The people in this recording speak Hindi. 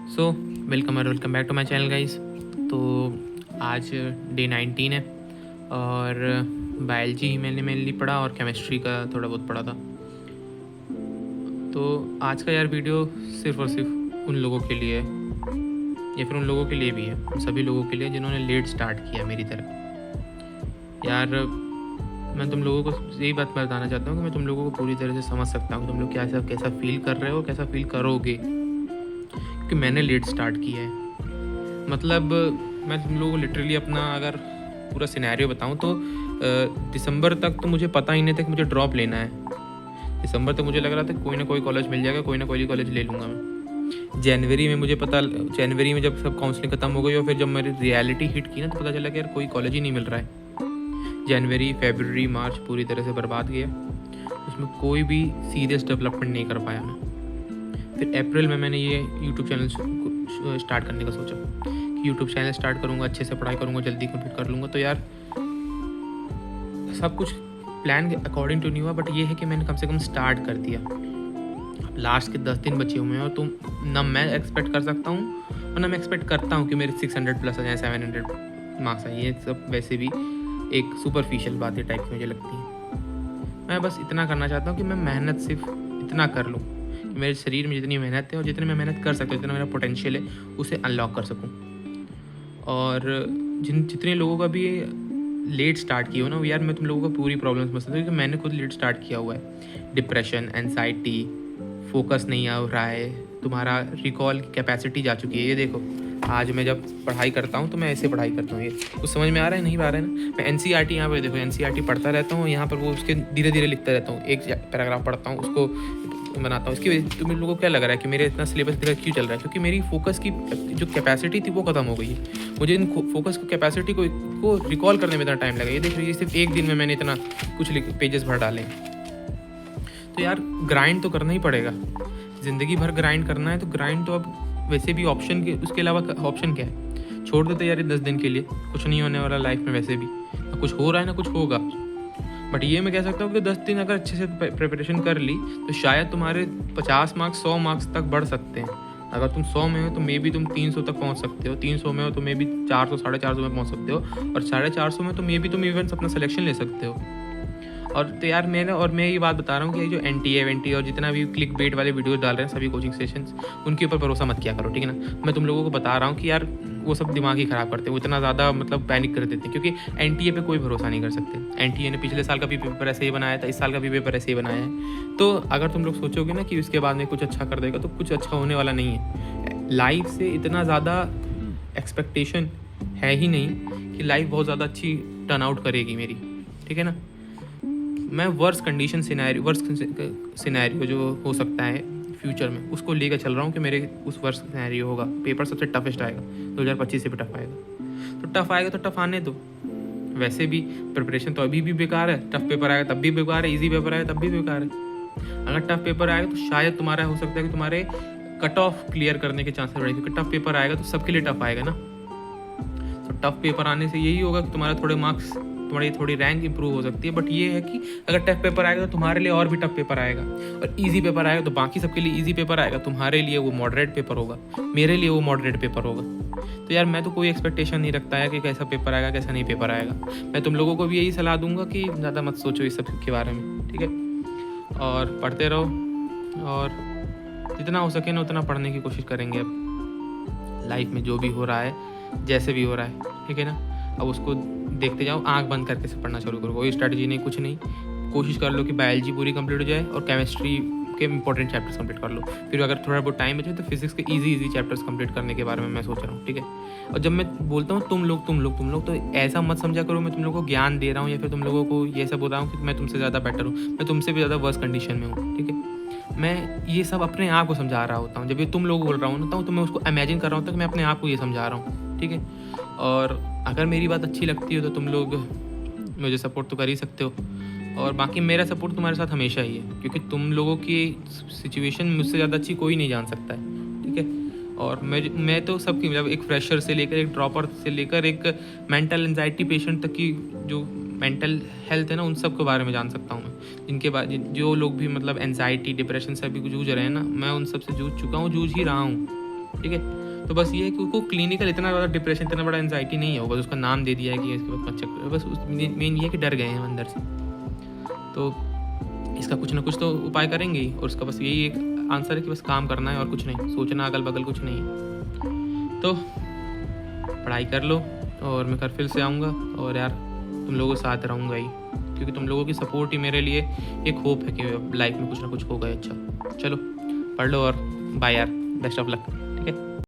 So welcome back to my channel guys. तो आज डे 19 है और बायोलॉजी ही मैंने मेनली पढ़ा और केमिस्ट्री का थोड़ा बहुत पढ़ा था। तो आज का यार वीडियो सिर्फ़ और सिर्फ उन लोगों के लिए है या फिर उन लोगों के लिए भी है, उन सभी लोगों के लिए जिन्होंने लेट स्टार्ट किया मेरी तरह। यार मैं तुम लोगों को यही बात बताना चाहता हूँ कि मैं तुम लोगों को पूरी तरह से समझ सकता हूँ तुम लोग कैसा फील कर रहे हो, कैसा फील करोगे, क्योंकि मैंने लेट स्टार्ट किया है। मतलब मैं तुम लोगों को लिटरली अपना अगर पूरा सिनेरियो बताऊं तो दिसंबर तक तो मुझे पता ही नहीं था कि मुझे ड्रॉप लेना है। दिसंबर तक मुझे लग रहा था कोई ना कोई कॉलेज मिल जाएगा, कोई ना कोई कॉलेज ले लूँगा मैं। जनवरी में मुझे पता, जनवरी में जब सब काउंसलिंग ख़त्म हो गई और फिर जब मेरी रियलिटी हिट की ना तो पता चला कि यार कोई कॉलेज ही नहीं मिल रहा है। जनवरी, फरवरी, मार्च पूरी तरह से बर्बाद गया, उसमें कोई भी सीरियस डेवलपमेंट नहीं कर पाया मैं। फिर अप्रैल में मैंने ये यूट्यूब चैनल स्टार्ट करने का सोचा कि यूट्यूब चैनल स्टार्ट करूँगा, अच्छे से पढ़ाई करूँगा, जल्दी कंप्लीट कर लूँगा। तो यार सब कुछ प्लान के अकॉर्डिंग टू नहीं हुआ, बट ये है कि मैंने कम से कम स्टार्ट कर दिया। अब लास्ट के 10 दिन बचे हुए हैं और तुम ना मैं एक्सपेक्ट कर सकता हूँ और ना मैं एक्सपेक्ट करता हूँ कि मेरे 600 प्लस आ जाए, 700 मार्क्स आए। ये सब वैसे भी एक सुपरफिशियल बातें टाइप की मुझे लगती है। मैं बस इतना करना चाहता हूँ कि मैं मेहनत सिर्फ इतना कर लूँ कि मेरे शरीर में जितनी मेहनत है और जितनी मैं मेहनत कर सकता हूँ, जितना मेरा पोटेंशियल है उसे अनलॉक कर सकूँ। और जितने लोगों का भी लेट स्टार्ट किया हो ना यार, मैं तुम लोगों को पूरी प्रॉब्लम्स बता क्योंकि मैंने खुद लेट स्टार्ट किया हुआ है। डिप्रेशन, एनजाइटी, फोकस नहीं आ रहा है, तुम्हारा रिकॉल की कैपेसिटी जा चुकी है। ये देखो आज मैं जब पढ़ाई करता हूँ तो मैं ऐसे पढ़ाई करता हूँ, ये कुछ समझ में आ रहा है नहीं आ रहा है ना। मैं NCERT यहाँ पर देखो NCERT पढ़ता रहता हूँ, यहाँ पर वो उसके धीरे धीरे लिखता रहता हूँ, एक पैराग्राफ पढ़ता हूँ उसको बनाता हूँ। इसकी वजह से तुम लोगों को क्या लग रहा है कि मेरे इतना सिलेबस क्यों चल रहा है? क्योंकि मेरी फोकस की जो कैपेसिटी थी वो ख़त्म हो गई है। मुझे इन फोकस की कैपेसिटी को रिकॉल करने में इतना टाइम लगा। ये देख लीजिए सिर्फ एक दिन में मैंने इतना कुछ पेजेस भर डाले। तो यार ग्राइंड तो करना ही पड़ेगा, ज़िंदगी भर ग्राइंड करना है। तो ग्राइंड तो अब वैसे भी ऑप्शन के उसके अलावा ऑप्शन क्या है? छोड़ देते यार 10 दिन के लिए, कुछ नहीं होने वाला लाइफ में, वैसे भी ना कुछ हो रहा है ना कुछ होगा। बट ये मैं कह सकता हूँ कि 10 दिन अगर अच्छे से प्रिपरेशन कर ली तो शायद तुम्हारे 50 मार्क्स 100 मार्क्स तक बढ़ सकते हैं। अगर तुम 100 में हो तो मे बी तुम 300 तक पहुँच सकते हो, 300 में हो तो मे बी 400 450 में पहुँच सकते हो, और 450 में तो मे बी तुम इवेंट्स अपना सिलेक्शन ले सकते हो। और तो यार मैं ये बात बता रहा हूँ कि ये जो NTA और जितना भी क्लिक बेट वाले वीडियोस डाल रहे हैं सभी कोचिंग सेशंस, उनके ऊपर भरोसा मत किया करो, ठीक है ना। मैं तुम लोगों को बता रहा हूँ कि यार वो सब दिमाग ही ख़राब करते हैं, वो इतना ज़्यादा मतलब पैनिक कर देते हैं, क्योंकि NTA पे कोई भरोसा नहीं कर सकते। NTA ने पिछले साल का भी पेपर ऐसे ही बनाया था, इस साल का भी पेपर ऐसे ही बनाया है। तो अगर तुम लोग सोचोगे ना कि उसके बाद में कुछ अच्छा कर देगा, तो कुछ अच्छा होने वाला नहीं है। लाइफ से इतना ज़्यादा एक्सपेक्टेशन है ही नहीं कि लाइफ बहुत ज़्यादा अच्छी टर्न आउट करेगी मेरी, ठीक है ना। मैं वर्स्ट सिनेरियो जो हो सकता है फ्यूचर में उसको लेकर चल रहा हूँ कि मेरे उस वर्स्ट सिनेरियो होगा। पेपर सबसे टफेस्ट आएगा, 2025 से भी टफ आएगा। तो टफ आएगा तो टफ आने दो। वैसे भी प्रिपरेशन तो अभी भी बेकार है, टफ पेपर आएगा तब भी बेकार है, इजी पेपर आएगा तब भी बेकार है। अगर टफ पेपर आएगा तो शायद तुम्हारा हो सकता है कि तुम्हारे कट ऑफ क्लियर करने के चांसेस बढ़े, क्योंकि टफ पेपर आएगा तो सबके लिए टफ आएगा ना। तो टफ पेपर आने से यही होगा कि तुम्हारा थोड़े मार्क्स, तुम्हारी थोड़ी रैंक इंप्रूव हो सकती है। बट ये है कि अगर टफ पेपर आएगा तो तुम्हारे लिए और भी टफ पेपर आएगा, और इजी पेपर आएगा तो बाकी सबके लिए इजी पेपर आएगा, तुम्हारे लिए वो मॉडरेट पेपर होगा, मेरे लिए वो मॉडरेट पेपर होगा। तो यार मैं तो कोई एक्सपेक्टेशन नहीं रखता है कि कैसा पेपर आएगा कैसा नहीं पेपर आएगा। मैं तुम लोगों को भी यही सलाह दूंगा कि ज़्यादा मत सोचो इस सब के बारे में, ठीक है। और पढ़ते रहो, और जितना हो सके ना उतना पढ़ने की कोशिश करेंगे। अब लाइफ में जो भी हो रहा है जैसे भी हो रहा है, ठीक है ना, अब उसको देखते जाओ, आंख बंद करके से पढ़ना शुरू करो। कोई स्ट्रैटेजी नहीं, कुछ नहीं। कोशिश कर लो कि बायोलॉजी पूरी कंप्लीट हो जाए और केमिस्ट्री के इंपॉर्टेंट चैप्टर्स कंप्लीट कर लो। फिर अगर थोड़ा बहुत टाइम बचे तो फिजिक्स के इजी चैप्टर्स कंप्लीट करने के बारे में मैं सोच रहा हूँ, ठीक है। और जब मैं बोलता हूँ तुम लोग तो ऐसा मत समझा करो मैं तुम लोगों को ज्ञान दे रहा हूँ या फिर तुम लोगों को ये सब बोल रहा हूँ कि मैं तुमसे ज़्यादा बेटर हूँ, मैं तुमसे भी ज़्यादा वर्स्ट कंडीशन में हूँ, ठीक है। मैं ये सब अपने आप को समझा रहा होता हूँ। जब ये तुम लोग बोल रहा हूँ तो मैं उसको इमेजिन कर रहा होता हूँ कि मैं अपने आप को ये समझा रहा हूँ, ठीक है। और अगर मेरी बात अच्छी लगती हो तो तुम लोग मुझे सपोर्ट तो कर ही सकते हो, और बाकी मेरा सपोर्ट तुम्हारे साथ हमेशा ही है, क्योंकि तुम लोगों की सिचुएशन मुझसे ज़्यादा अच्छी कोई नहीं जान सकता है, ठीक है। और मैं तो सबकी, मतलब एक फ्रेशर से लेकर एक ड्रॉपर से लेकर एक मेंटल एंजाइटी पेशेंट तक की जो मेंटल हेल्थ है ना, उन सब के बारे में जान सकता हूँ मैं। जिनके बाद जो लोग भी मतलब एंजाइटी डिप्रेशन से अभी जूझ रहे हैं ना, मैं उन सब से जूझ चुका हूँ, जूझ ही रहा हूँ। ठीक है। तो बस ये है कि उसको क्लिनिकल इतना ज़्यादा डिप्रेशन, इतना बड़ा एंजाइटी नहीं है, बस उसका नाम दे दिया है कि इसके बाद चेक करो, बस मेन ये है कि डर गए हैं अंदर से। तो इसका कुछ ना कुछ तो उपाय करेंगे ही, और उसका बस यही एक आंसर है कि बस काम करना है और कुछ नहीं, सोचना अगल बगल कुछ नहीं है। तो पढ़ाई कर लो, और मैं कल फिर से आऊँगा, और यार तुम लोगों के साथ रहूँगा ही, क्योंकि तुम लोगों की सपोर्ट ही मेरे लिए एक होप है कि लाइफ में कुछ ना कुछ होगा अच्छा। चलो पढ़ लो, और बाय यार, बेस्ट ऑफ लक।